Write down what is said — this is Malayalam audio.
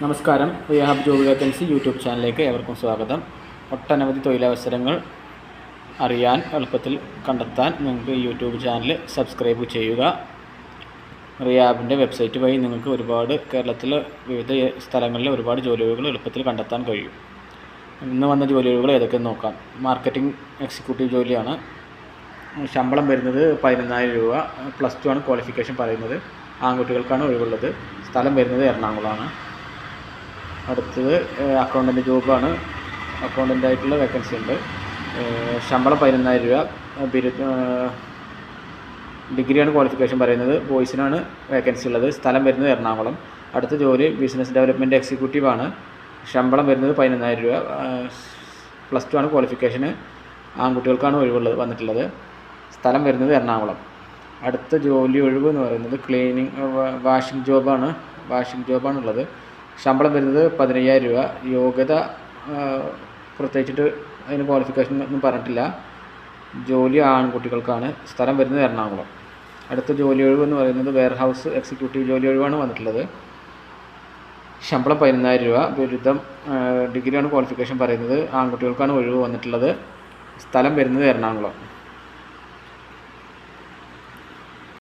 നമസ്കാരം. റിയാഹബ് ജോബ് വേക്കൻസി യൂട്യൂബ് ചാനലിലേക്ക് ഏവർക്കും സ്വാഗതം. ഒട്ടനവധി തൊഴിലവസരങ്ങൾ അറിയാൻ എളുപ്പത്തിൽ കണ്ടെത്താൻ നിങ്ങൾക്ക് യൂട്യൂബ് ചാനൽ സബ്സ്ക്രൈബ് ചെയ്യുക. റിയാബിൻ്റെ വെബ്സൈറ്റ് വഴി നിങ്ങൾക്ക് കേരളത്തിലെ വിവിധ സ്ഥലങ്ങളിലെ ഒരുപാട് ജോലികൾ എളുപ്പത്തിൽ കണ്ടെത്താൻ കഴിയും. ഇന്ന് വന്ന ജോലികൾ ഏതൊക്കെയെന്ന് നോക്കാം. മാർക്കറ്റിംഗ് എക്സിക്യൂട്ടീവ് ജോലിയാണ്. ശമ്പളം വരുന്നത് 14,000 രൂപ. +2 ആണ് ക്വാളിഫിക്കേഷൻ പറയുന്നത്. ആൺകുട്ടികൾക്കാണ് ഒഴിവുള്ളത്. സ്ഥലം വരുന്നത് എറണാകുളമാണ്. അടുത്തത് അക്കൗണ്ടൻ്റ് ജോബാണ്. അക്കൗണ്ടൻ്റായിട്ടുള്ള വേക്കൻസി ഉണ്ട്. ശമ്പളം 14,000 രൂപ. ഡിഗ്രിയാണ് ക്വാളിഫിക്കേഷൻ പറയുന്നത്. ബോയ്സിനാണ് വേക്കൻസി ഉള്ളത്. സ്ഥലം വരുന്നത് എറണാകുളം. അടുത്ത ജോലി ബിസിനസ് ഡെവലപ്മെൻറ്റ് എക്സിക്യൂട്ടീവാണ്. ശമ്പളം വരുന്നത് 14,000 രൂപ. +2 ആണ് ക്വാളിഫിക്കേഷന്. ആൺകുട്ടികൾക്കാണ് വന്നിട്ടുള്ളത്. സ്ഥലം വരുന്നത് എറണാകുളം. അടുത്ത ജോലി ഒഴിവ് എന്ന് പറയുന്നത് വാഷിംഗ് ജോബാണുള്ളത്. ശമ്പളം വരുന്നത് 15,000 രൂപ. യോഗ്യത പ്രത്യേകിച്ചിട്ട് അതിന് ക്വാളിഫിക്കേഷൻ ഒന്നും പറഞ്ഞിട്ടില്ല. ജോലി ആൺകുട്ടികൾക്കാണ്. സ്ഥലം വരുന്നത് എറണാകുളം. അടുത്ത ജോലി ഒഴിവ് എന്ന് പറയുന്നത് വെയർഹൗസ് എക്സിക്യൂട്ടീവ് ജോലി ഒഴിവാണ് വന്നിട്ടുള്ളത്. ശമ്പളം 14,000 രൂപ. ബിരുദം ഡിഗ്രിയാണ് ക്വാളിഫിക്കേഷൻ പറയുന്നത്. ആൺകുട്ടികൾക്കാണ് ഒഴിവ് വന്നിട്ടുള്ളത്. സ്ഥലം വരുന്നത് എറണാകുളം.